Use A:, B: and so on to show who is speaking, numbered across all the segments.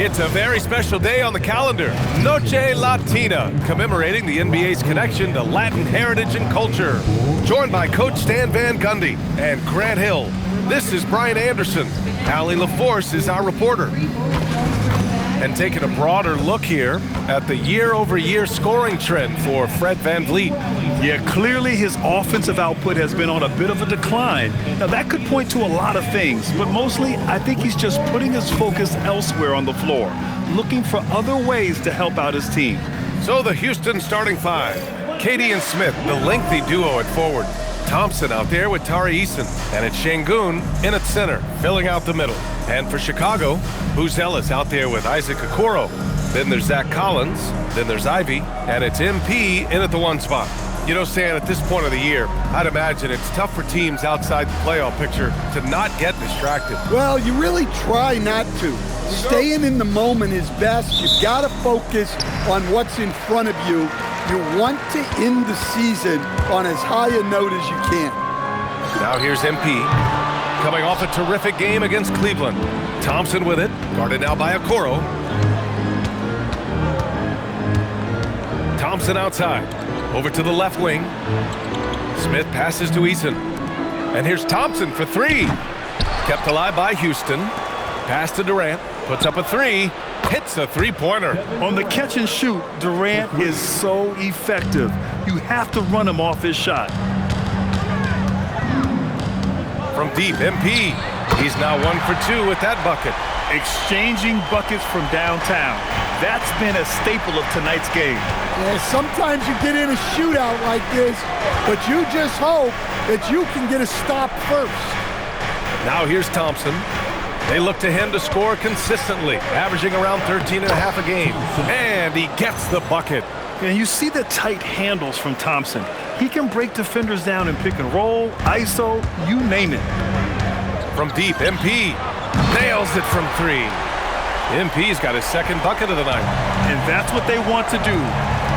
A: It's a very special day on the calendar, Noche Latina, commemorating the NBA's connection to Latin heritage and culture. Joined by Coach Stan Van Gundy and Grant Hill, this is Brian Anderson. Allie LaForce is our reporter. And taking a broader look here at the year-over-year scoring trend for Fred VanVleet.
B: Yeah, clearly his offensive output has been on a bit of a decline. Now, that could point to a lot of things, but mostly I think he's just putting his focus elsewhere on the floor, looking for other ways to help out his team.
A: So the Houston starting five, Katie and Smith, the lengthy duo at forward. Thompson out there with Tari Eason, and it's Şengün in at center, filling out the middle. And for Chicago, Buzelis out there with Isaac Okoro. Then there's Zach Collins, then there's Ivy, and it's MP in at the one spot. You know, Stan, at this point of the year, I'd imagine it's tough for teams outside the playoff picture to not get distracted.
C: Well, you really try not to. Staying in the moment is best. You've got to focus on what's in front of you. You want to end the season on as high a note as you can.
A: Now here's MP, coming off a terrific game against Cleveland. Thompson with it, guarded now by Okoro. Thompson outside, over to the left wing. Smith passes to Eason. And here's Thompson for three. Kept alive by Houston. Pass to Durant, puts up a three. Hits a three-pointer.
B: On the catch and shoot, Durant is so effective. You have to run him off his shot.
A: From deep, MP. He's now 1 for 2 with that bucket.
B: Exchanging buckets from downtown. That's been a staple of tonight's game.
C: Yeah, sometimes you get in a shootout like this, but you just hope that you can get a stop first.
A: Now here's Thompson. They look to him to score consistently, averaging around 13.5 a game. And he gets the bucket.
B: And you see the tight handles from Thompson. He can break defenders down in pick and roll, ISO, you name it.
A: From deep, MP nails it from three. MP's got his second bucket of the night.
B: And that's what they want to do.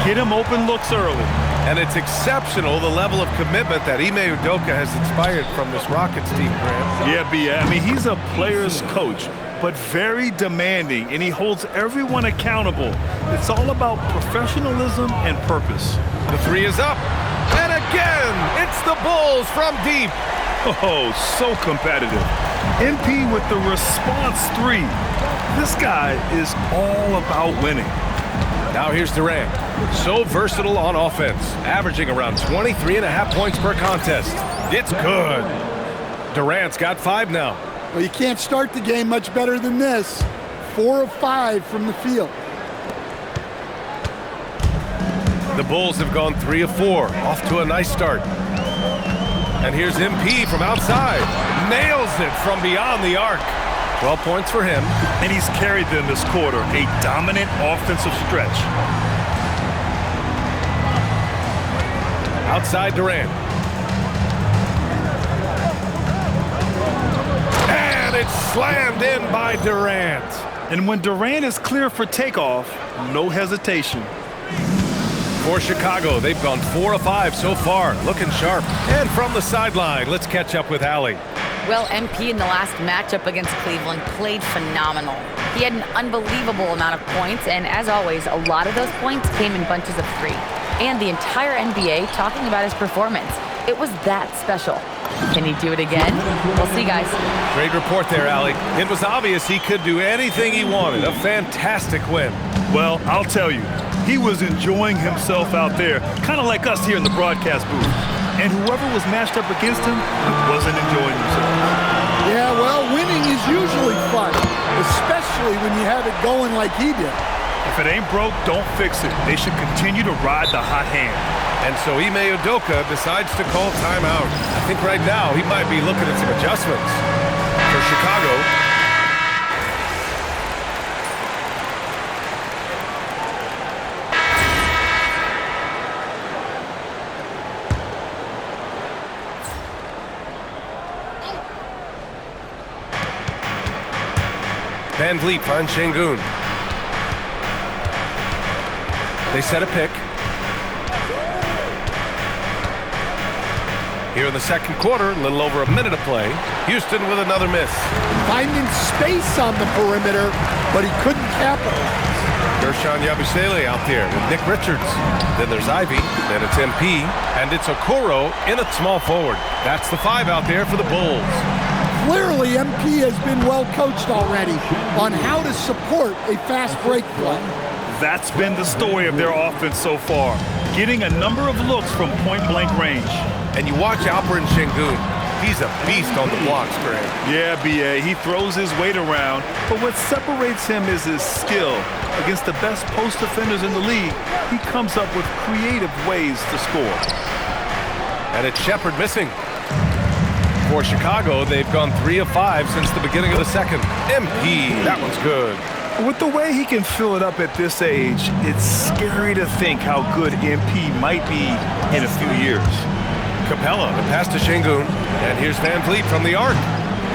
B: Get him open looks early.
A: And it's exceptional, the level of commitment that Ime Udoka has inspired from this Rockets team, Grant.
B: Yeah, B.A. I mean, he's a player's coach, but very demanding, and he holds everyone accountable. It's all about professionalism and purpose.
A: The three is up. And again, it's the Bulls from deep.
B: Oh, so competitive. MP with the response three. This guy is all about winning.
A: Now here's Durant. So versatile on offense, averaging around 23.5 points per contest. It's good. Durant's got 5 now.
C: Well, you can't start the game much better than this. 4 of 5 from the field.
A: The Bulls have gone 3 of 4, off to a nice start. And here's MP from outside. Nails it from beyond the arc. 12 points for him.
B: And he's carried them this quarter, a dominant offensive stretch.
A: Outside Durant. And it's slammed in by Durant.
B: And when Durant is clear for takeoff, no hesitation.
A: For Chicago, they've gone 4 of 5 so far, looking sharp. And from the sideline, let's catch up with Allie.
D: Well, MP in the last matchup against Cleveland played phenomenal. He had an unbelievable amount of points, and as always, a lot of those points came in bunches of 3. And the entire NBA talking about his performance. It was that special. Can he do it again? We'll see, guys.
A: Great report there, Allie. It was obvious he could do anything he wanted. A fantastic win.
B: Well, I'll tell you, he was enjoying himself out there, kind of like us here in the broadcast booth. And whoever was matched up against him wasn't enjoying himself.
C: Yeah, well, winning is usually fun, especially when you have it going like he did.
B: If it ain't broke, don't fix it. They should continue to ride the hot hand.
A: And so Ime Udoka decides to call timeout. I think right now he might be looking at some adjustments. For Chicago, VanVleet finds Şengün. They set a pick. Here in the second quarter, a little over a minute of play. Houston with another miss.
C: Finding space on the perimeter, but he couldn't capitalize.
A: Gershon Yabusele out there with Nick Richards. Then there's Ivy, then it's MP, and it's Okoro in at small forward. That's the 5 out there for the Bulls.
C: Clearly, MP has been well coached already on how to support a fast break play.
B: That's been the story of their offense so far, getting a number of looks from point-blank range.
A: And you watch Alperen Sengun. He's a beast on the blocks, Grant.
B: Yeah, B.A., he throws his weight around, but what separates him is his skill. Against the best post defenders in the league, he comes up with creative ways to score.
A: And it's Shepherd missing. For Chicago, they've gone 3 of 5 since the beginning of the second. MP, that one's good.
B: With the way he can fill it up at this age, it's scary to think how good MP might be in a few years.
A: Capella, the pass to Sengun, and here's Van Vliet from the arc.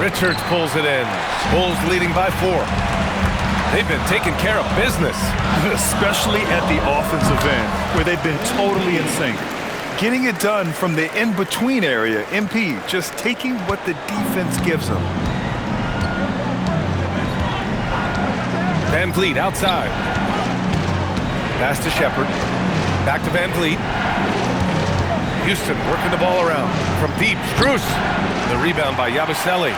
A: Richards pulls it in. Bulls leading by 4. They've been taking care of business.
B: Especially at the offensive end, where they've been totally in sync. Getting it done from the in-between area, MP just taking what the defense gives them.
A: Van Vliet outside. Pass to Shepherd. Back to Van Vliet. Houston working the ball around. From deep, Strus. The rebound by Yabusele.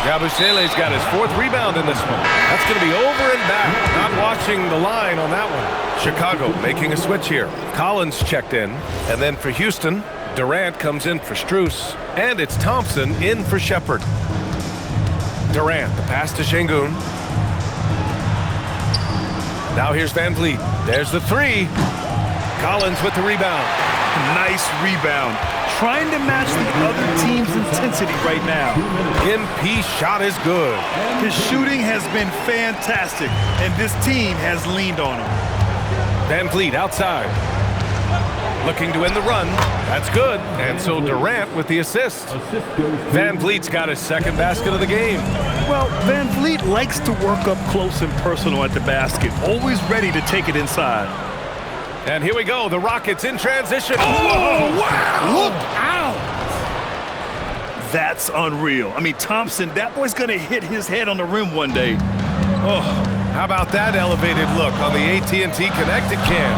A: Yabusele's got his 4th rebound in this one. That's going to be over and back. Not watching the line on that one. Chicago making a switch here. Collins checked in. And then for Houston, Durant comes in for Strus. And it's Thompson in for Shepherd. Durant, the pass to Sengun. Now here's Van Vliet. There's the 3. Collins with the rebound.
B: Nice rebound. Trying to match the other team's intensity right now.
A: MP shot is good.
B: His shooting has been fantastic, and this team has leaned on him.
A: Van Vliet outside. Looking to end the run. That's good. And so Durant with the assist. Van Vliet's got his 2nd basket of the game.
B: Well, Van Vliet likes to work up close and personal at the basket, always ready to take it inside.
A: And here we go, the Rockets in transition.
B: Oh, wow!
C: Look out!
B: That's unreal. I mean, Thompson, that boy's going to hit his head on the rim one day.
A: Oh, how about that elevated look on the AT&T Connected Cam?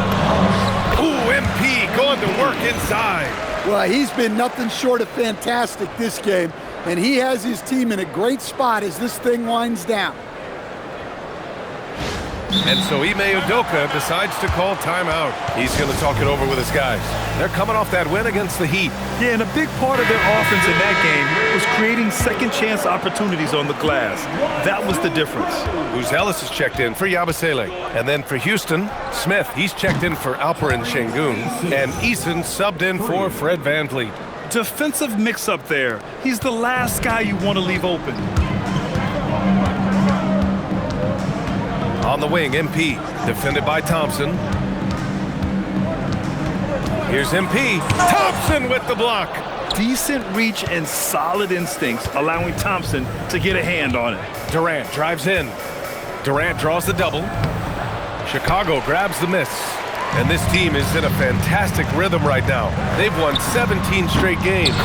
A: Ooh, MP going to work inside.
C: Well, he's been nothing short of fantastic this game, and he has his team in a great spot as this thing winds down.
A: And so Ime Udoka decides to call timeout. He's going to talk it over with his guys. They're coming off that win against the Heat.
B: Yeah, and a big part of their offense in that game was creating second-chance opportunities on the glass. That was the difference.
A: Who's Ellis is checked in for Yabusele. And then for Houston, Smith, he's checked in for Alperen Sengun. And Eason subbed in for Fred Van Vliet.
B: Defensive mix-up there. He's the last guy you want to leave open.
A: On the wing, MP, defended by Thompson. Here's MP. Thompson with the block.
B: Decent reach and solid instincts, allowing Thompson to get a hand on it.
A: Durant drives in. Durant draws the double. Chicago grabs the miss. And this team is in a fantastic rhythm right now. They've won 17 straight games.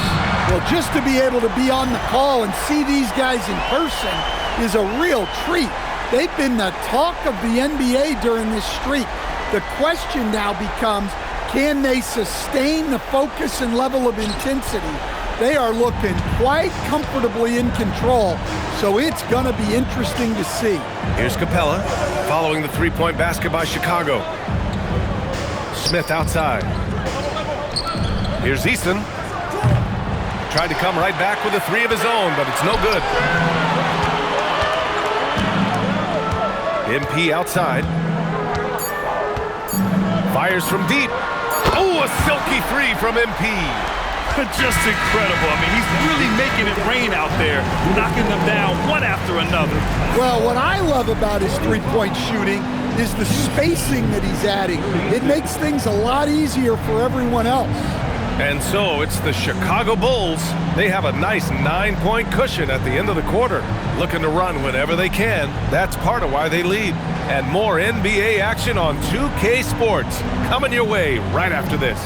C: Well, just to be able to be on the call and see these guys in person is a real treat. They've been the talk of the NBA during this streak. The question now becomes, can they sustain the focus and level of intensity? They are looking quite comfortably in control, so it's going to be interesting to see.
A: Here's Capella, following the 3-point basket by Chicago. Smith outside. Here's Eason. Tried to come right back with a 3 of his own, but it's no good. MP outside. Fires from deep. Oh, a silky 3 from MP.
B: Just incredible. I mean, he's really making it rain out there, knocking them down one after another.
C: Well, what I love about his three-point shooting is the spacing that he's adding. It makes things a lot easier for everyone else.
A: And so it's the Chicago Bulls. They have a nice 9-point cushion at the end of the quarter. Looking to run whenever they can. That's part of why they lead. And more NBA action on 2K Sports coming your way right after this.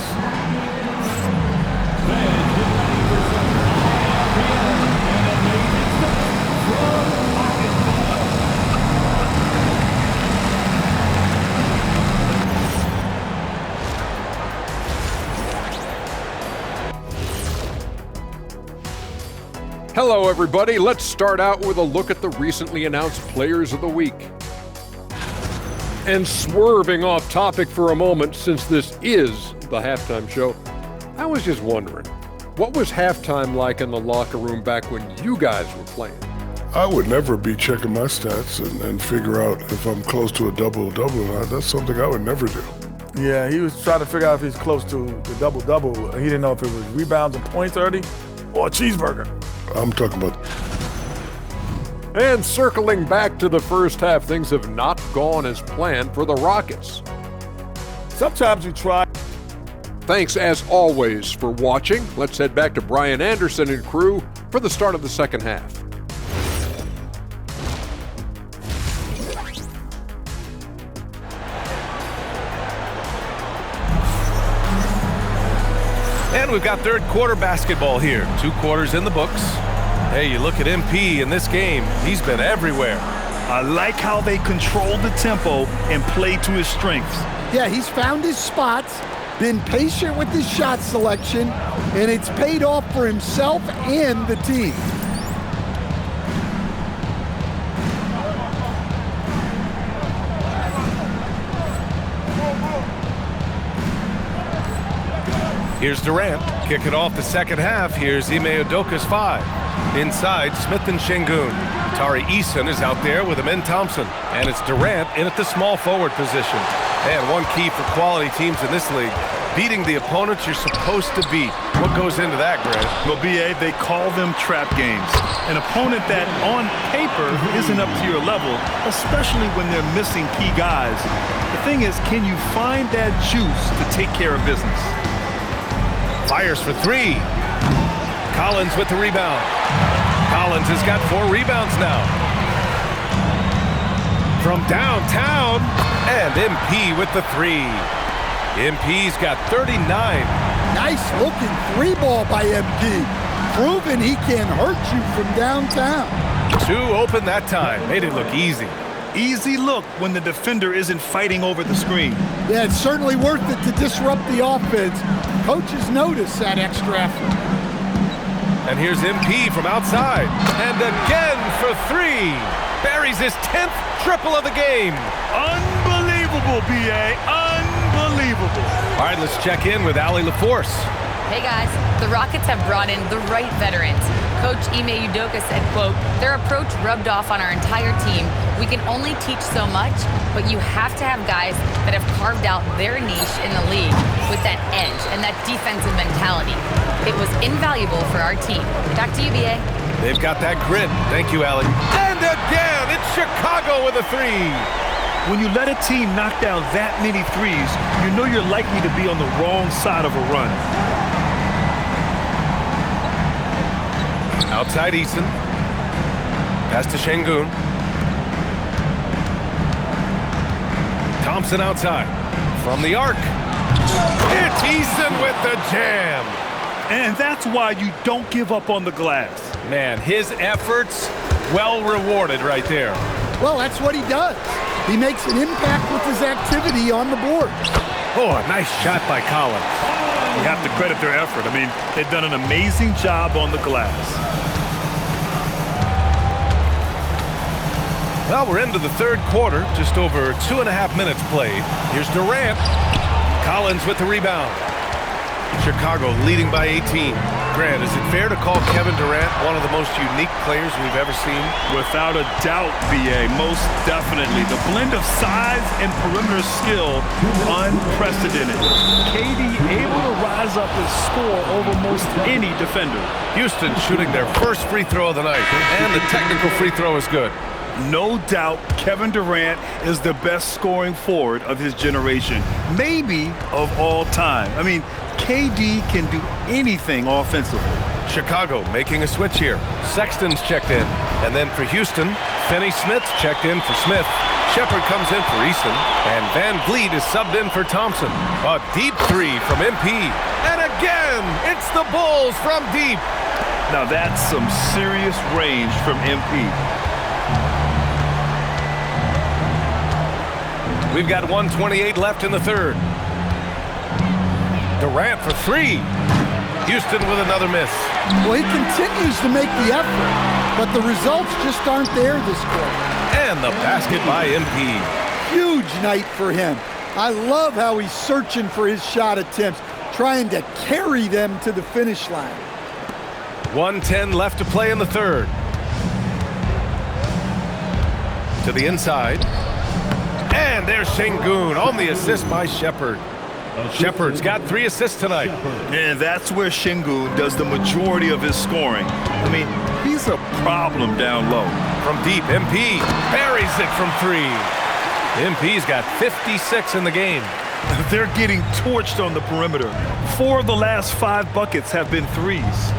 E: Hello, everybody. Let's start out with a look at the recently announced Players of the Week. And swerving off topic for a moment, since this is the halftime show, I was just wondering, what was halftime like in the locker room back when you guys were playing?
F: I would never be checking my stats and figure out if I'm close to a double-double or not. That's something I would never do.
G: Yeah, he was trying to figure out if he's close to the double-double. He didn't know if it was rebounds and points early or a cheeseburger.
F: I'm talking about...
E: And circling back to the first half, things have not gone as planned for the Rockets.
G: Sometimes you try.
E: Thanks, as always, for watching. Let's head back to Brian Anderson and crew for the start of the second half.
A: And we've got third quarter basketball here. 2 quarters in the books. Hey, you look at MP in this game, he's been everywhere.
B: I like how they control the tempo and play to his strengths.
C: Yeah, he's found his spots, been patient with his shot selection, and it's paid off for himself and the team.
A: Here's Durant. Kick it off the second half. Here's Ime Udoka's 5. Inside, Smith and Şengün. Tari Eason is out there with Amin Thompson. And it's Durant in at the small forward position. And one key for quality teams in this league, beating the opponents you're supposed to beat. What goes into that, Grant?
B: Well, BA, they call them trap games. An opponent that, on paper, isn't up to your level, especially when they're missing key guys. The thing is, can you find that juice to take care of business?
A: Fires for 3. Collins with the rebound. Collins has got 4 rebounds now. From downtown, and MP with the 3. MP's got 39.
C: Nice looking 3-ball by MP. Proving he can hurt you from downtown.
A: 2 open that time. Made it look easy.
B: Easy look when the defender isn't fighting over the screen.
C: Yeah, it's certainly worth it to disrupt the offense. Coaches notice that extra effort.
A: And here's MP from outside. And again for 3. Buries his 10th triple of the game.
B: Unbelievable, BA. Unbelievable.
A: All right, let's check in with Allie LaForce.
D: Hey guys, the Rockets have brought in the right veterans. Coach Ime Udoka said, quote, their approach rubbed off on our entire team. We can only teach so much, but you have to have guys that have carved out their niche in the league with that edge and that defensive mentality. It was invaluable for our team. Back to you, BA.
A: They've got that grit. Thank you, Allie. And again, it's Chicago with a 3.
B: When you let a team knock down that many threes, you know you're likely to be on the wrong side of a run.
A: Outside Eason. Pass to Şengün. Thompson outside. From the arc. It's Eason with the jam.
B: And that's why you don't give up on the glass.
A: Man, his efforts well rewarded right there.
C: Well, that's what he does. He makes an impact with his activity on the board.
A: Oh, a nice shot by Collins.
B: You have to credit their effort. I mean, they've done an amazing job on the glass.
A: Well, we're into the third quarter, just over 2.5 minutes played. Here's Durant. Collins with the rebound. Chicago leading by 18. Grant, is it fair to call Kevin Durant one of the most unique players we've ever seen?
B: Without a doubt, BA, most definitely. The blend of size and perimeter skill, unprecedented. KD able to rise up and score over most any defender.
A: Houston shooting their first free throw of the night, and the technical free throw is good.
B: No doubt Kevin Durant is the best scoring forward of his generation, maybe of all time. I mean, KD can do anything offensively.
A: Chicago making a switch here. Sexton's checked in. And then for Houston, Finney-Smith's checked in for Smith. Shepard comes in for Eason. And Van Vliet is subbed in for Thompson. A deep 3 from MP. And again, it's the Bulls from deep.
B: Now that's some serious range from MP.
A: We've got 1:28 left in the third. Durant for 3. Houston with another miss.
C: Well, he continues to make the effort, but the results just aren't there this quarter.
A: And the basket by MP.
C: Huge night for him. I love how he's searching for his shot attempts, trying to carry them to the finish line.
A: 1:10 left to play in the third. To the inside. And there's Şengün on the assist by Shepherd. Shepherd's got 3 assists tonight.
B: And that's where Şengün does the majority of his scoring. I mean, he's a problem down low.
A: From deep, MP buries it from 3. MP's got 56 in the game.
B: They're getting torched on the perimeter. 4 of the last 5 buckets have been threes.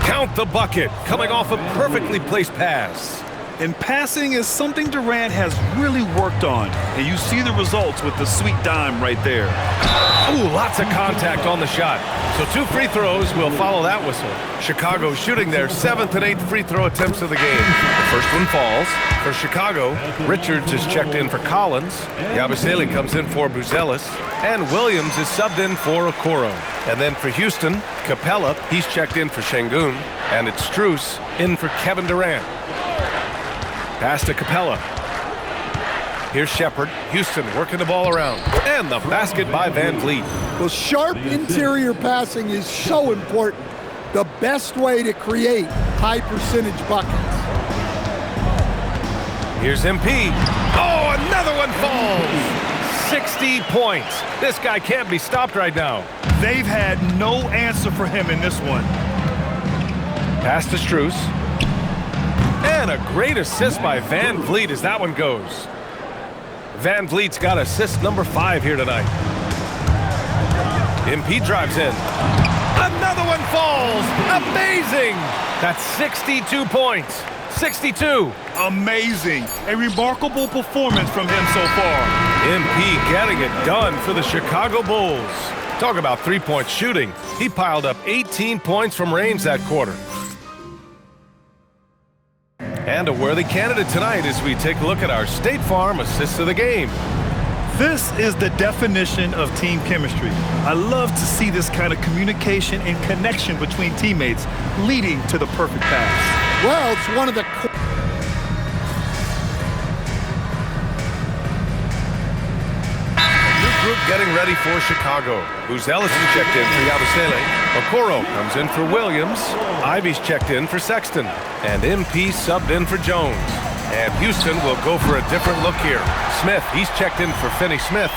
A: Count the bucket, coming off a perfectly placed pass.
B: And passing is something Durant has really worked on. And you see the results with the sweet dime right there.
A: Ooh, lots of contact on the shot. So 2 free throws will follow that whistle. Chicago shooting their 7th and 8th free throw attempts of the game. The first one falls. For Chicago, Richards is checked in for Collins. Yabusele comes in for Buzelis. And Williams is subbed in for Okoro. And then for Houston, Capella, he's checked in for Şengün. And it's Strus in for Kevin Durant. Pass to Capella. Here's Shepherd. Houston working the ball around. And the basket by Van Vliet.
C: Well, sharp interior passing is so important. The best way to create high percentage buckets.
A: Here's MP. Oh, another one falls. 60 points. This guy can't be stopped right now.
B: They've had no answer for him in this one.
A: Pass to Strus. And a great assist by Van Vliet as that one goes. Van Vliet's got assist number 5 here tonight. MP drives in. Another one falls. Amazing. That's 62 points. 62.
B: Amazing. A remarkable performance from him so far.
A: MP getting it done for the Chicago Bulls. Talk about three-point shooting. He piled up 18 points from range that quarter. And a worthy candidate tonight as we take a look at our State Farm assists of the game.
B: This is the definition of team chemistry. I love to see this kind of communication and connection between teammates leading to the perfect pass.
C: Well, it's one of the
A: Group getting ready for Chicago. Buzelis is checked in for Yabusele. Okoro comes in for Williams. Ivy's checked in for Sexton. And MP subbed in for Jones. And Houston will go for a different look here. Smith, he's checked in for Finney-Smith.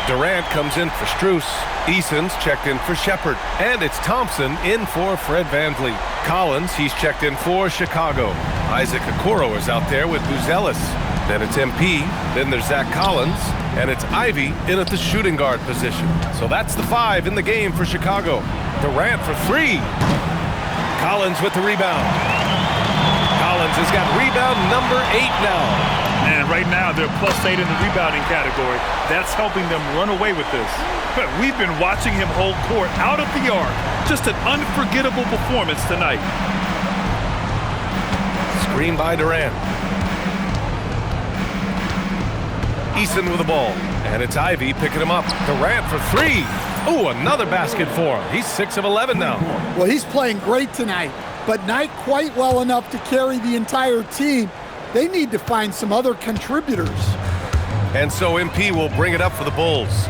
A: Durant comes in for Strus. Eason's checked in for Shepherd. And it's Thompson in for Fred VanVleet. Collins, he's checked in for Chicago. Isaac Okoro is out there with Buzelis. Then it's MP. Then there's Zach Collins. And it's Ivy in at the shooting guard position. So that's the 5 in the game for Chicago. Durant for 3. Collins with the rebound. Collins has got rebound number 8 now.
B: And right now they're +8 in the rebounding category. That's helping them run away with this. But we've been watching him hold court out of the arc. Just an unforgettable performance tonight.
A: Screen by Durant. Eason with the ball. And it's Ivy picking him up. Durant for 3. Oh, another basket for him. He's 6 of 11 now.
C: Well, he's playing great tonight, but not quite well enough to carry the entire team. They need to find some other contributors.
A: And so MP will bring it up for the Bulls.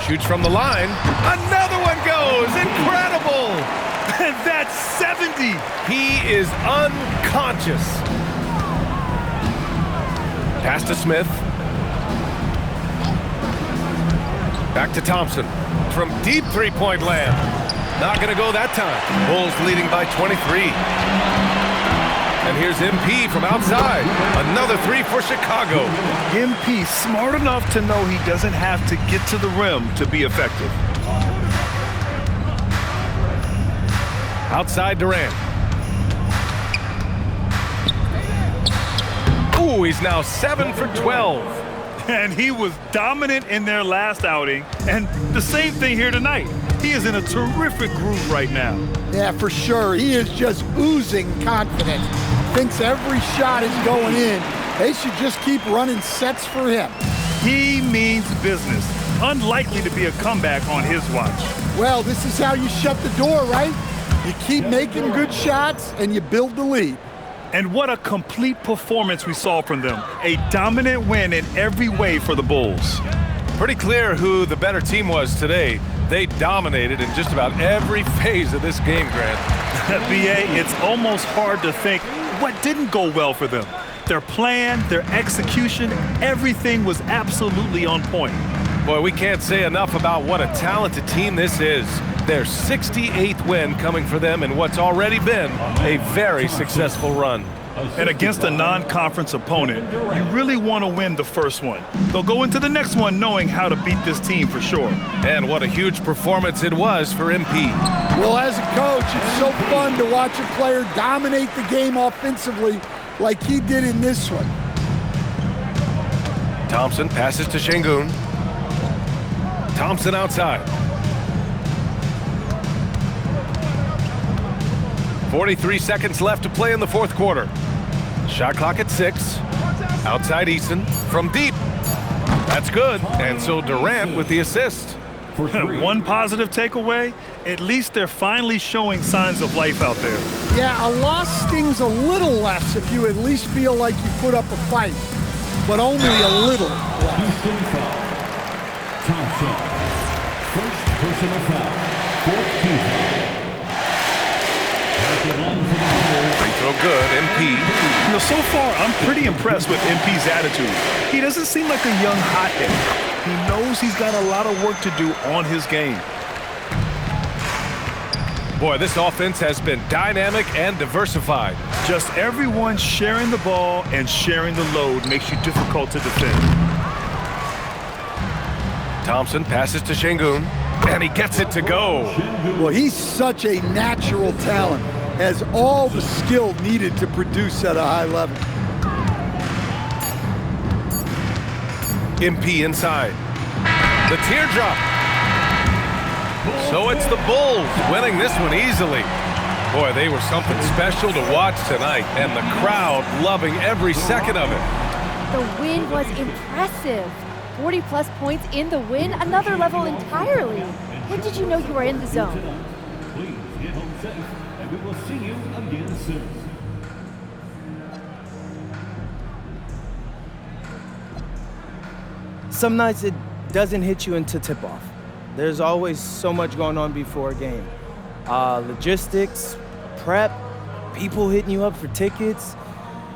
A: Shoots from the line. Another one goes. Incredible.
B: And that's 70.
A: He is unconscious. Pass to Smith. Back to Thompson. From deep three-point land. Not going to go that time. Bulls leading by 23. And here's MP from outside. Another 3 for Chicago.
B: MP smart enough to know he doesn't have to get to the rim to be effective.
A: Outside Durant. Ooh, he's now 7 for 12.
B: And he was dominant in their last outing. And the same thing here tonight. He is in a terrific groove right now.
C: Yeah, for sure. He is just oozing confidence. Thinks every shot is going in. They should just keep running sets for him.
B: He means business. Unlikely to be a comeback on his watch.
C: Well, this is how you shut the door, right? You keep making good shots and you build the lead.
B: And what a complete performance we saw from them. A dominant win in every way for the Bulls.
A: Pretty clear who the better team was today. They dominated in just about every phase of this game, Grant.
B: BA, it's almost hard to think what didn't go well for them. Their plan, their execution, everything was absolutely on point.
A: Boy, we can't say enough about what a talented team this is. Their 68th win coming for them in what's already been a very successful run.
B: And against a non-conference opponent, you really want to win the first one. They'll go into the next one knowing how to beat this team for sure.
A: And what a huge performance it was for MP.
C: Well, as a coach, it's so fun to watch a player dominate the game offensively like he did in this one.
A: Thompson passes to Şengün. Thompson outside. 43 seconds left to play in the fourth quarter. Shot clock at 6. Outside Eason from deep. That's good. And so Durant with the assist.
B: One positive takeaway, at least they're finally showing signs of life out there.
C: Yeah, a loss stings a little less if you at least feel like you put up a fight, but only a little less.
H: Thompson, first personal foul, fourth team.
A: Free throw good, MP.
B: You know, so far, I'm pretty impressed with MP's attitude. He doesn't seem like a young hothead. He knows he's got a lot of work to do on his game.
A: Boy, this offense has been dynamic and diversified.
B: Just everyone sharing the ball and sharing the load makes you difficult to defend.
A: Thompson passes to Şengün, and he gets it to go.
C: Well, he's such a natural talent, has all the skill needed to produce at a high level.
A: MP inside. The teardrop. So it's the Bulls winning this one easily. Boy, they were something special to watch tonight, and the crowd loving every second of it.
I: The win was impressive. 40-plus points in the win, another level entirely. When did you know you were in the zone?
H: Please get home safe, and we will see you again soon.
J: Some nights it doesn't hit you until tip-off. There's always so much going on before a game. Logistics, prep, people hitting you up for tickets.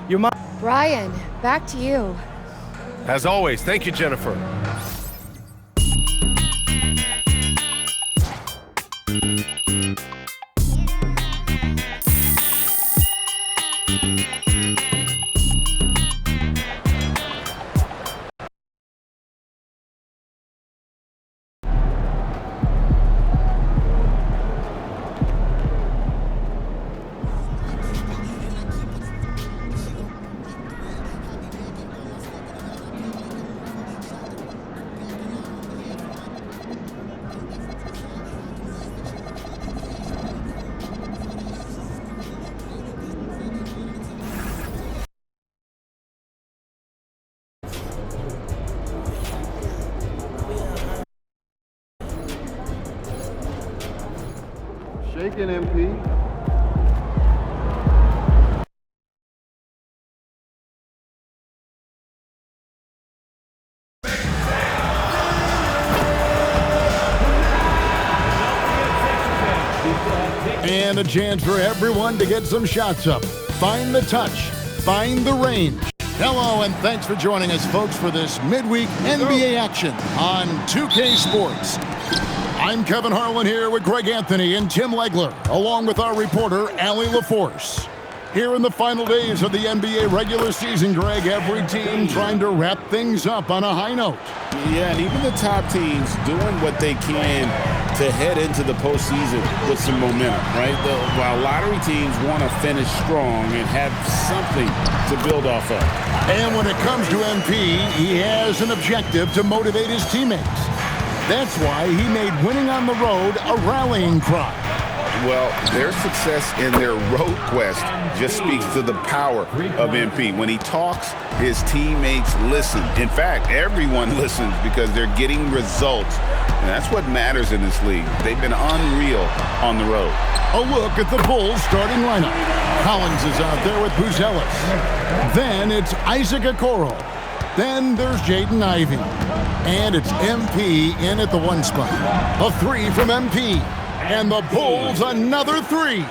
J: Your mom.
I: Brian, back to you.
A: As always, thank you, Jennifer.
K: Shaking, MP.
L: And a chance for everyone to get some shots up. Find the touch. Find the range. Hello, and thanks for joining us, folks, for this midweek NBA action on 2K Sports. I'm Kevin Harlan here with Greg Anthony and Tim Legler, along with our reporter, Allie LaForce. Here in the final days of the NBA regular season, Greg, every team trying to wrap things up on a high note.
M: Yeah, and even the top teams doing what they can to head into the postseason with some momentum, right? While lottery teams want to finish strong and have something to build off of.
L: And when it comes to MP, he has an objective to motivate his teammates. That's why he made winning on the road a rallying cry.
M: Well, their success in their road quest just speaks to the power of MP. When he talks, his teammates listen. In fact, everyone listens because they're getting results. And that's what matters in this league. They've been unreal on the road.
L: A look at the Bulls starting lineup. Collins is out there with Buzelis. Then it's Isaac Okoro. Then there's Jaden Ivey. And it's MP in at the 1 spot. A 3 from MP. And the Bulls another 3.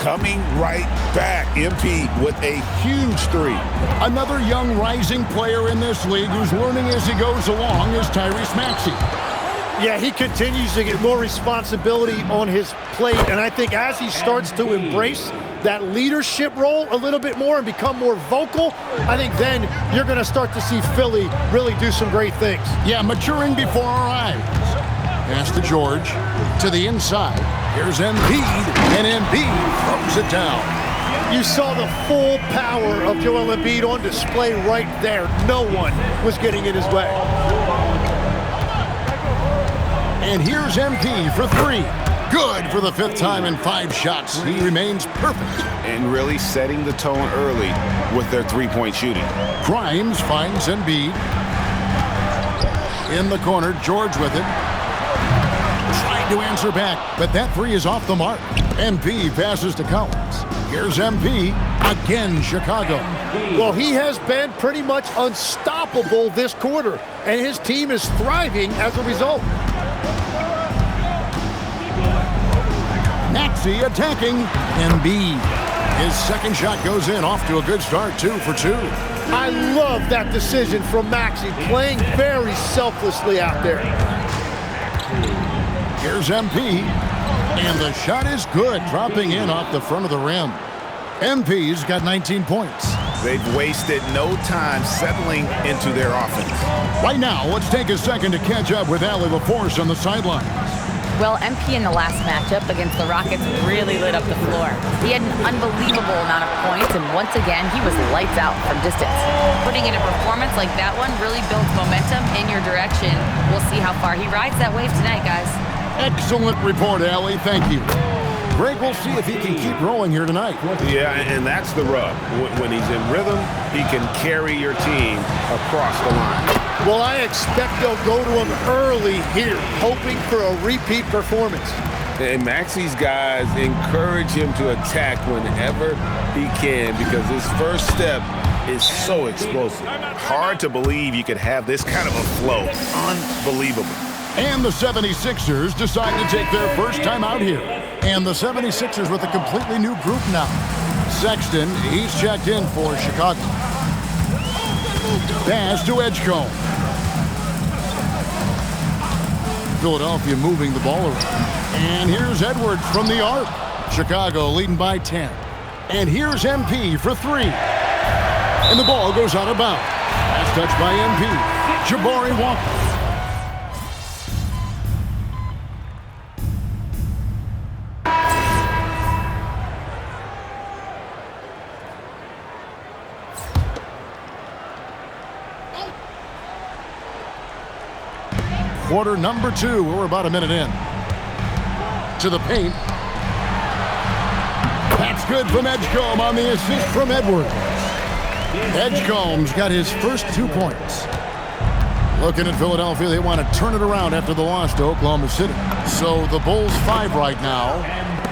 M: Coming right back, MP with a huge 3.
L: Another young rising player in this league who's learning as he goes along is Tyrese Maxey.
N: Yeah, he continues to get more responsibility on his plate, and I think as he starts to embrace that leadership role a little bit more and become more vocal, I think then you're going to start to see Philly really do some great things.
L: Yeah, maturing before our eyes. Pass to George, to the inside. Here's Embiid, and Embiid throws it down.
N: You saw the full power of Joel Embiid on display right there. No one was getting in his way.
L: And here's MP for 3. Good for the 5th time in 5 shots. He remains perfect.
M: And really setting the tone early with their 3-point shooting.
L: Grimes finds Embiid. In the corner, George with it. Trying to answer back, but that 3 is off the mark. MP passes to Collins. Here's MP. Again, Chicago.
N: Well, he has been pretty much unstoppable this quarter, and his team is thriving as a result.
L: Maxey attacking Embiid. His second shot goes in, off to a good start, 2 for 2.
N: I love that decision from Maxey, playing very selflessly out there.
L: Here's MP, and the shot is good, dropping in off the front of the rim. MP's got 19 points.
M: They've wasted no time settling into their offense.
L: Right now, let's take a second to catch up with Allie LaForce on the sideline.
D: Well, MP in the last matchup against the Rockets really lit up the floor. He had an unbelievable amount of points, and once again, he was lights out from distance. Putting in a performance like that one really builds momentum in your direction. We'll see how far he rides that wave tonight, guys.
L: Excellent report, Allie. Thank you. Greg, we'll see if he can keep rolling here tonight.
A: Yeah, and that's the rub. When he's in rhythm, he can carry your team across the line.
N: Well, I expect they'll go to him early here, hoping for a repeat performance.
A: And Maxey's guys encourage him to attack whenever he can because his first step is so explosive.
M: Hard to believe you could have this kind of a flow. Unbelievable.
L: And the 76ers decide to take their first time out here. And the 76ers with a completely new group now. Sexton, he's checked in for Chicago. Pass to Edgecombe. Philadelphia moving the ball around. And here's Edwards from the arc. Chicago leading by 10. And here's MP for 3. And the ball goes out of bounds. Last touch by MP. Jabari Walker. Quarter number 2. We're about a minute in. To the paint. That's good from Edgecombe on the assist from Edwards. Edgecombe's got his first 2 points. Looking at Philadelphia, they want to turn it around after the loss to Oklahoma City. So the Bulls 5 right now.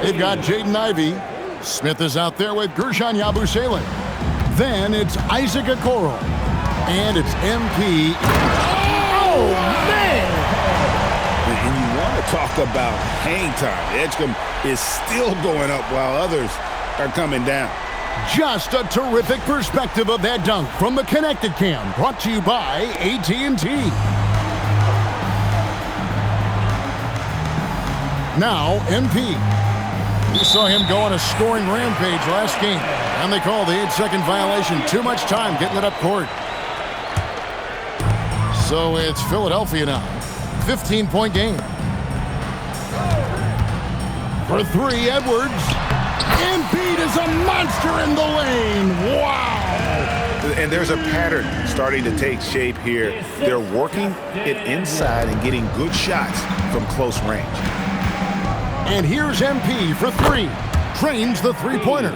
L: They've got Jaden Ivey. Smith is out there with Gershon Yabusele. Then it's Isaac Okoro. And it's MP.
N: Oh, man!
M: And you want to talk about hang time. Edgecombe is still going up while others are coming down.
L: Just a terrific perspective of that dunk from the Connected Cam, brought to you by AT&T. Now, MP. We saw him go on a scoring rampage last game, and they called the 8-second violation. Too much time getting it up court. So it's Philadelphia now. 15-point game. For 3, Edwards. Embiid is a monster in the lane. Wow.
M: And there's a pattern starting to take shape here. They're working it inside and getting good shots from close range.
L: And here's MP for 3. Trains the three-pointer.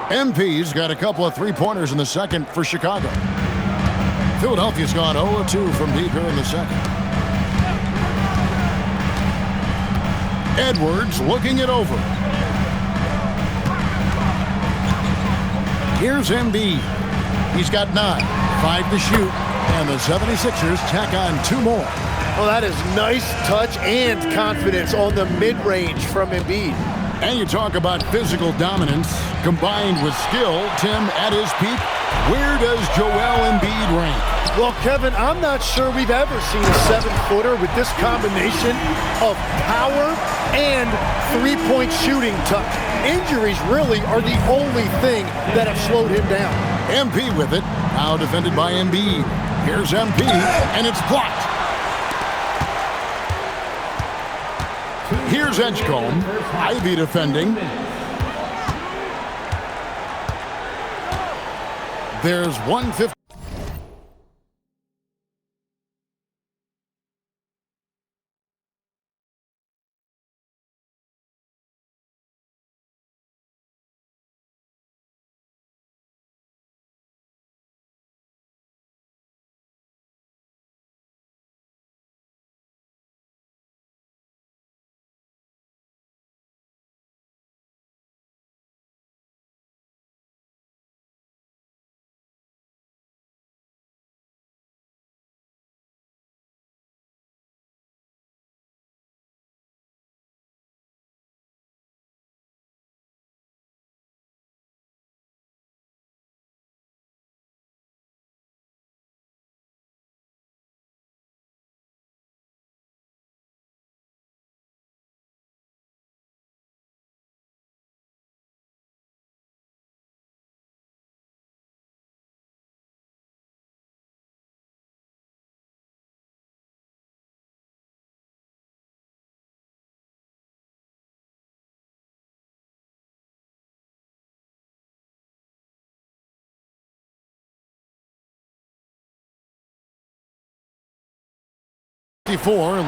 L: MP's got a couple of three-pointers in the second for Chicago. Philadelphia's gone 0-2 from deep here in the second. Edwards looking it over. Here's Embiid. He's got 9, 5 to shoot, and the 76ers tack on 2 more.
N: Well, that is nice touch and confidence on the mid-range from Embiid.
L: And you talk about physical dominance combined with skill. Tim, at his peak, where does Joel Embiid rank?
N: Well, Kevin, I'm not sure we've ever seen a 7-footer with this combination of power and three-point shooting touch. Injuries really are the only thing that have slowed him down.
L: MP with it, now defended by Embiid. Here's MP, and it's blocked. Here's Edgecombe, Ivy defending. There's 150.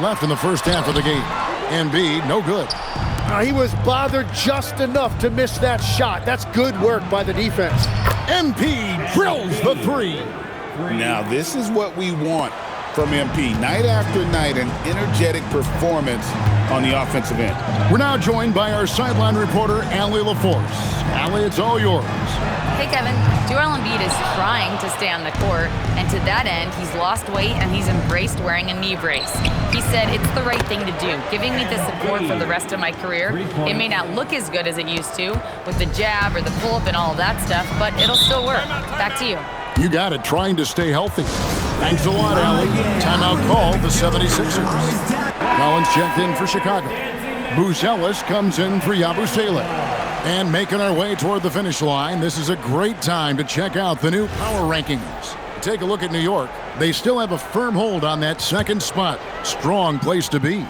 L: Left in the first half of the game. Embiid, no good.
N: He was bothered just enough to miss that shot. That's good work by the defense.
L: MP drills the 3.
M: Now, this is what we want from MP. Night after night, an energetic performance on the offensive end.
L: We're now joined by our sideline reporter, Allie LaForce. Allie, it's all yours.
D: Hey, Kevin. Joel Embiid is trying to stay on the court, and to that end, he's lost weight and he's embraced wearing a knee brace. He said, it's the right thing to do, giving me the support for the rest of my career. It may not look as good as it used to, with the jab or the pull-up and all of that stuff, but it'll still work. Back to you.
L: You got it, trying to stay healthy. Thanks a lot, Allie. Timeout called the 76ers. Collins checked in for Chicago. Moose Ellis comes in for Yabusele. And making our way toward the finish line, this is a great time to check out the new power rankings. Take a look at New York. They still have a firm hold on that second spot. Strong place to be.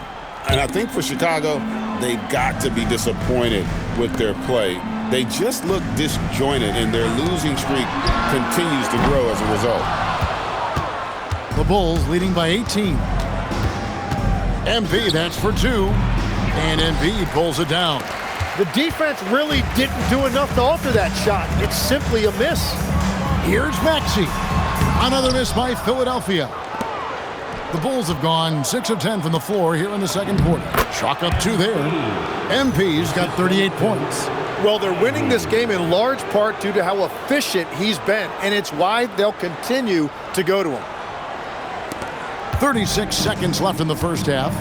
M: And I think for Chicago, they've got to be disappointed with their play. They just look disjointed, and their losing streak continues to grow as a result.
L: The Bulls leading by 18. MP, that's for 2. And Embiid pulls it down.
N: The defense really didn't do enough to alter that shot. It's simply a miss.
L: Here's Maxey. Another miss by Philadelphia. The Bulls have gone 6 of 10 from the floor here in the second quarter. Chalk up 2 there. MP's got 38 points.
N: Well, they're winning this game in large part due to how efficient he's been, and it's why they'll continue to go to him.
L: 36 seconds left in the first half.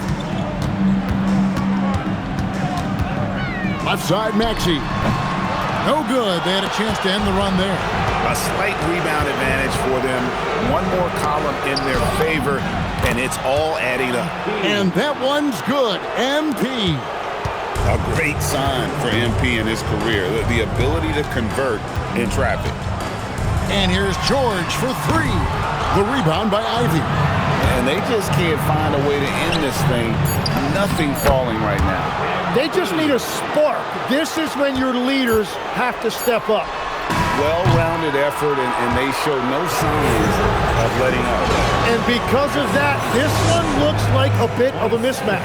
L: Left side, Maxey. No good. They had a chance to end the run there.
O: A slight rebound advantage for them. One more column in their favor, and it's all adding up.
L: And that one's good. MP.
M: A great sign for MP in his career, the ability to convert in traffic.
L: And here's George for 3. The rebound by Ivy.
O: And they just can't find a way to end this thing. Nothing falling right now.
N: They just need a spark. This is when your leaders have to step up.
O: Well-rounded effort, and they show no signs of letting up.
N: And because of that, this one looks like a bit of a mismatch.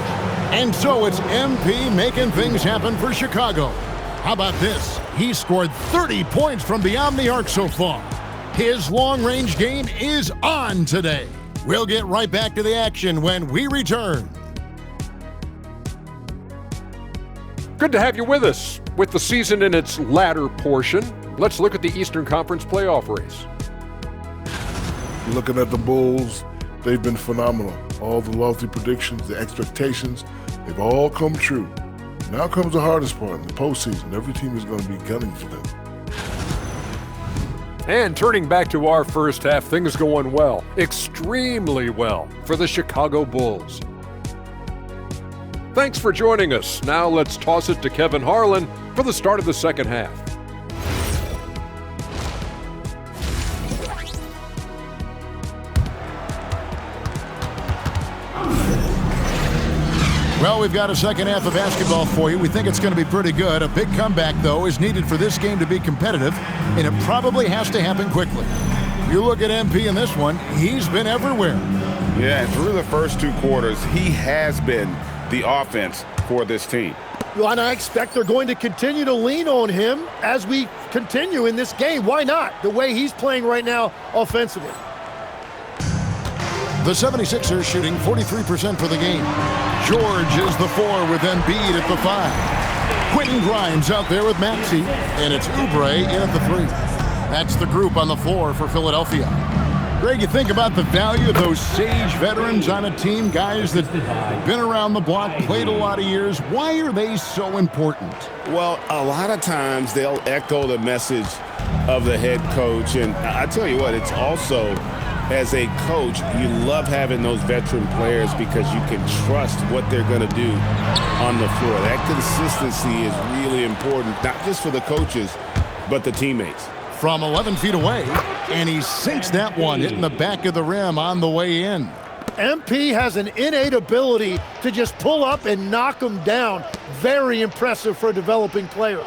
L: And so it's MP making things happen for Chicago. How about this? He scored 30 points from beyond the arc so far. His long-range game is on today. We'll get right back to the action when we return.
E: Good to have you with us. With the season in its latter portion, let's look at the Eastern Conference playoff race.
F: Looking at the Bulls, they've been phenomenal. All the lofty predictions, the expectations, they've all come true. Now comes the hardest part in the postseason. Every team is going to be gunning for them.
E: And turning back to our first half, things going well, extremely well, for the Chicago Bulls. Thanks for joining us. Now let's toss it to Kevin Harlan for the start of the second half.
L: Well, we've got a second half of basketball for you. We think it's going to be pretty good. A big comeback, though, is needed for this game to be competitive, and it probably has to happen quickly. You look at MP in this one, he's been everywhere.
O: Yeah, and through the first 2 quarters, he has been the offense for this team.
N: Well, and I expect they're going to continue to lean on him as we continue in this game. Why not? The way he's playing right now offensively.
L: The 76ers shooting 43% for the game. George is the 4 with Embiid at the 5. Quentin Grimes out there with Maxey, and it's Oubre in at the 3. That's the group on the floor for Philadelphia. Greg, you think about the value of those sage veterans on a team, guys that have been around the block, played a lot of years. Why are they so important?
M: Well, a lot of times they'll echo the message of the head coach, and I tell you what, it's also, as a coach, you love having those veteran players because you can trust what they're going to do on the floor. That consistency is really important, not just for the coaches, but the teammates.
L: From 11 feet away, and he sinks that one, hitting the back of the rim on the way in.
N: MP has an innate ability to just pull up and knock them down. Very impressive for a developing player.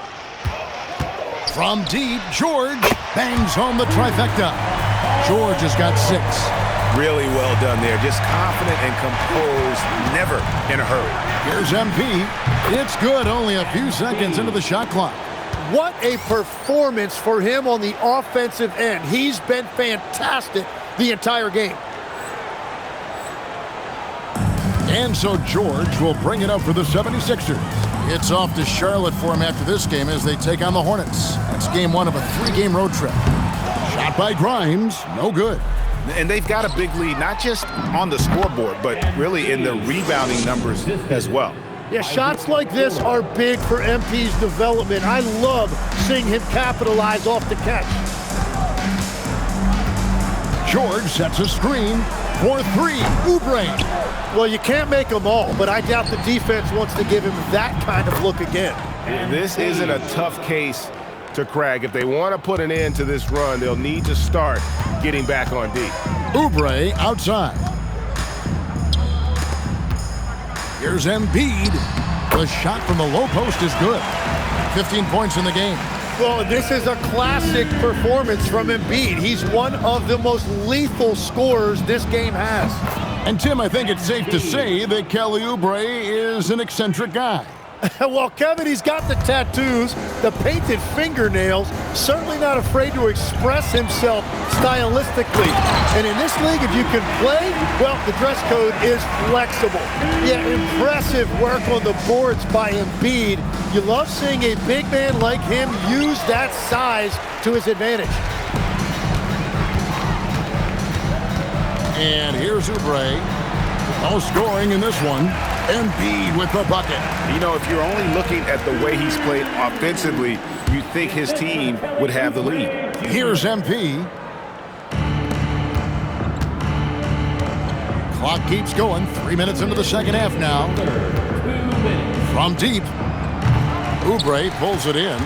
L: From deep, George bangs home the trifecta. George has got 6.
O: Really well done there. Just confident and composed, never in a hurry.
L: Here's MP. It's good, only a few seconds into the shot clock.
N: What a performance for him on the offensive end. He's been fantastic the entire game.
L: And so George will bring it up for the 76ers. It's off to Charlotte for him after this game as they take on the Hornets. That's game 1 of a 3-game road trip. Shot by Grimes, no good.
O: And they've got a big lead, not just on the scoreboard, but really in the rebounding numbers as well.
N: Yeah, shots like this are big for MP's development. I love seeing him capitalize off the catch.
L: George sets a screen for 3. Oubre.
N: Well, you can't make them all, but I doubt the defense wants to give him that kind of look again.
O: This isn't a tough case to crack. If they want to put an end to this run, they'll need to start getting back on D.
L: Oubre outside. Here's Embiid. The shot from the low post is good. 15 points in the game.
N: Well, this is a classic performance from Embiid. He's one of the most lethal scorers this game has.
L: And Tim, I think it's safe to say that Kelly Oubre is an eccentric guy.
N: Well, Kevin, he's got the tattoos, the painted fingernails, certainly not afraid to express himself stylistically. And in this league, if you can play, well, the dress code is flexible. Yeah, impressive work on the boards by Embiid. You love seeing a big man like him use that size to his advantage.
L: And here's Oubre. No scoring in this one. Embiid with the bucket.
O: You know, if you're only looking at the way he's played offensively, you'd think his team would have the lead.
L: Here's MP. Clock keeps going. 3 minutes into the second half now. From deep, Oubre pulls it in.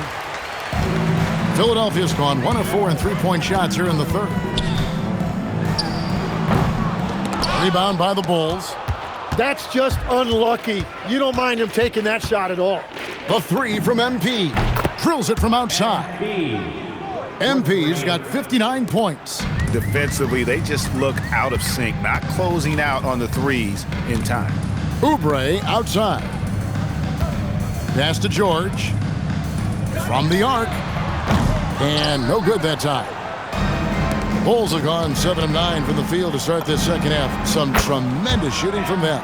L: Philadelphia's gone 1 of 4 in three-point shots here in the third. Rebound by the Bulls.
N: That's just unlucky. You don't mind him taking that shot at all.
L: The 3 from MP. Drills it from outside. MP's got 59 points.
O: Defensively, they just look out of sync, not closing out on the threes in time.
L: Oubre outside. Pass to George. From the arc. And no good that time. Bulls have gone 7 of 9 from the field to start this second half. Some tremendous shooting from them.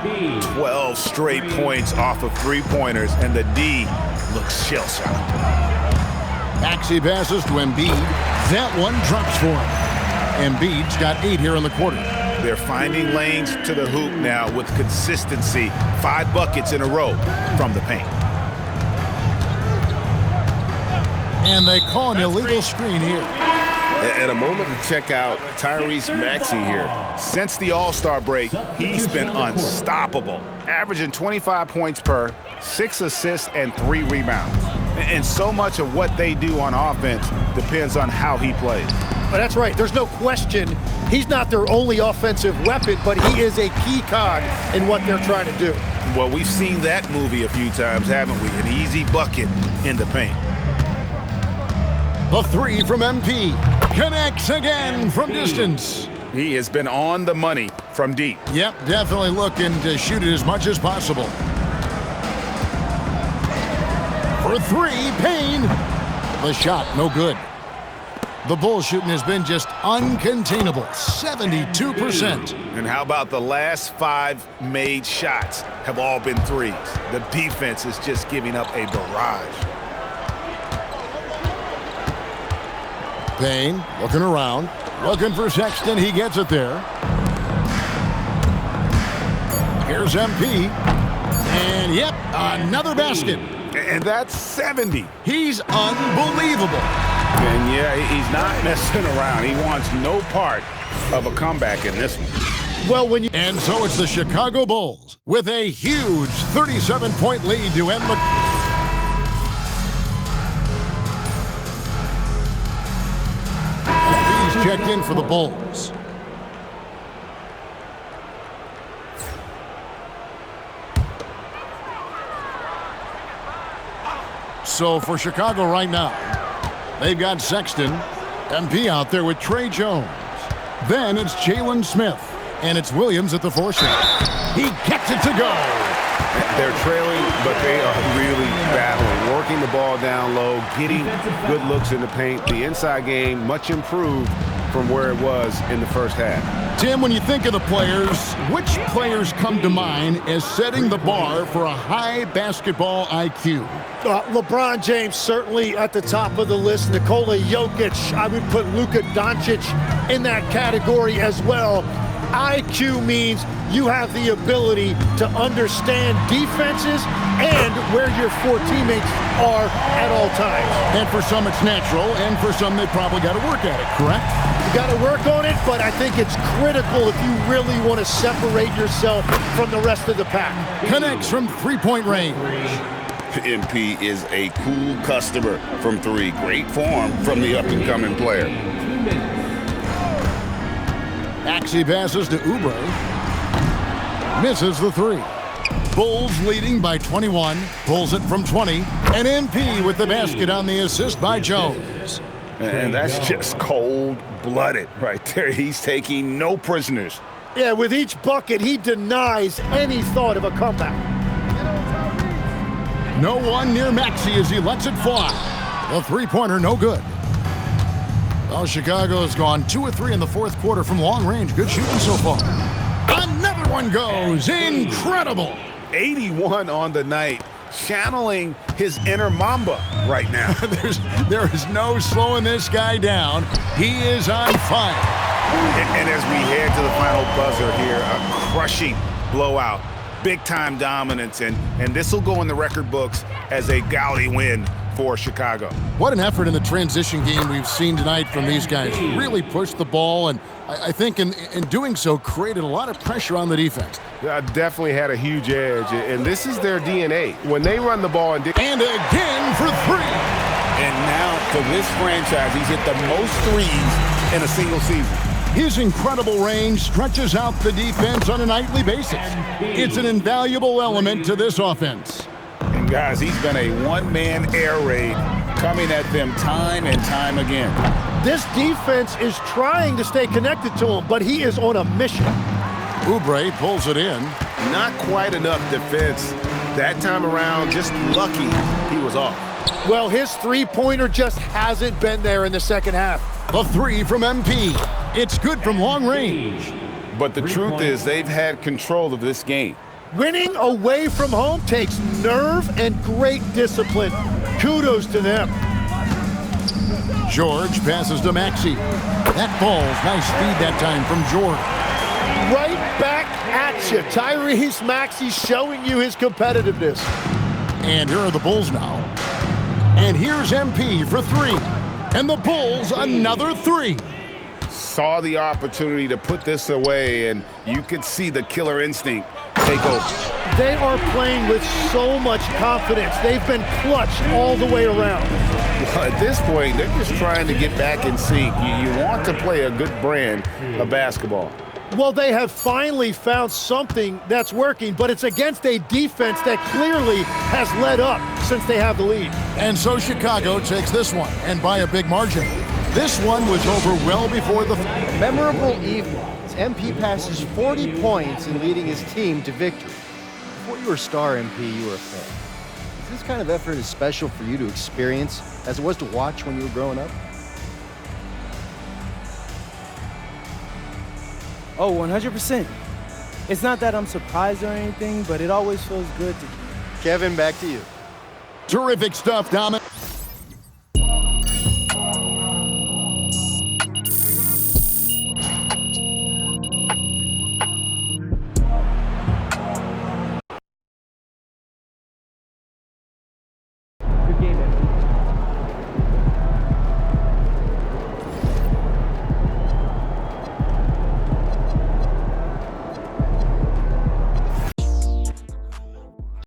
O: 12 straight points off of three-pointers, and the D looks shell-shocked.
L: Maxey passes to Embiid. That one drops for him. Embiid's got 8 here in the quarter.
O: They're finding lanes to the hoop now with consistency. 5 buckets in a row from the paint.
L: And they call an illegal screen here.
O: And a moment to check out Tyrese Maxey here. Since the All-Star break, he's been unstoppable. Averaging 25 points per, 6 assists, and 3 rebounds. And so much of what they do on offense depends on how he plays.
N: But that's right. There's no question he's not their only offensive weapon, but he is a key cog in what they're trying to do.
O: Well, we've seen that movie a few times, haven't we? An easy bucket in the paint.
L: The 3 from MP connects again from distance.
O: He has been on the money from deep.
L: Yep, definitely looking to shoot it as much as possible. For 3, Payne. The shot, no good. The Bulls shooting has been just uncontainable, 72%.
O: And how about the last 5 made shots have all been threes? The defense is just giving up a barrage.
L: Payne looking around, looking for Sexton. He gets it there. Here's MP. And yep, another basket.
O: And that's 70.
L: He's unbelievable.
O: And yeah, he's not messing around. He wants no part of a comeback in this one.
N: Well,
L: and so it's the Chicago Bulls with a huge 37-point lead to end the... He's checked in for the Bulls. So for Chicago right now, they've got Sexton, MP out there with Trey Jones. Then it's Jalen Smith, and it's Williams at the 4 shot. He gets it to go.
O: They're trailing, but they are really battling, working the ball down low, getting good looks in the paint. The inside game much improved from where it was in the first half.
L: Tim, when you think of the players, which players come to mind as setting the bar for a high basketball IQ?
N: LeBron James certainly at the top of the list. Nikola Jokic, I would put Luka Doncic in that category as well. IQ means you have the ability to understand defenses and where your 4 teammates are at all times.
L: And for some it's natural, and for some they probably got to work at it, correct?
N: You got to work on it, but I think it's critical if you really want to separate yourself from the rest of the pack.
L: Connects from 3-point range.
M: MP is a cool customer from 3. Great form from the up-and-coming player.
L: Maxey passes to Oubre. Misses the 3. Bulls leading by 21. Pulls it from 20. And MP with the basket on the assist by Jones.
O: And that's just cold-blooded right there. He's taking no prisoners.
N: Yeah, with each bucket, he denies any thought of a comeback.
L: No one near Maxey as he lets it fly. The 3-pointer, no good. Well, Chicago has gone 2 of 3 in the 4th quarter from long range. Good shooting so far. Another one goes. Incredible.
O: 81 on the night. Channeling his inner Mamba right now.
L: there is no slowing this guy down. He is on fire.
O: And as we head to the final buzzer here, a crushing blowout. Big-time dominance, and this will go in the record books as a gaudy win for Chicago.
L: What an effort in the transition game we've seen tonight from these guys. Really pushed the ball, and I think in doing so created a lot of pressure on the defense.
O: Definitely had a huge edge, and this is their DNA. When they run the ball and
L: again for 3.
M: And now for this franchise, he's hit the most threes in a single season.
L: His incredible range stretches out the defense on a nightly basis. It's an invaluable element to this offense.
M: And guys, he's been a one-man air raid coming at them time and time again.
N: This defense is trying to stay connected to him, but he is on a mission.
L: Oubre pulls it in.
O: Not quite enough defense. That time around, just lucky he was off.
N: Well, his 3-pointer just hasn't been there in the second half.
L: The 3 from MP. It's good from long range.
O: But the truth is they've had control of this game.
N: Winning away from home takes nerve and great discipline. Kudos to them.
L: George passes to Maxey. That falls. Nice feed that time from George.
N: Right back at you. Tyrese Maxey showing you his competitiveness.
L: And here are the Bulls now. And here's MP for 3. And the Bulls another 3.
O: Saw the opportunity to put this away, and you could see the killer instinct take over.
N: They are playing with so much confidence. They've been clutch all the way around.
O: Well, at this point, they're just trying to get back in sync. You want to play a good brand of basketball.
N: Well, they have finally found something that's working, but it's against a defense that clearly has let up since they have the lead.
L: And so Chicago takes this one, and by a big margin. This one was over well before the...
P: Memorable evening as MP passes 40 points in leading his team to victory. Before you were a star, MP, you were a fan. Is this kind of effort as special for you to experience as it was to watch when you were growing up?
J: Oh, 100%. It's not that I'm surprised or anything, but it always feels good to...
P: Kevin, back to you.
L: Terrific stuff, Dom.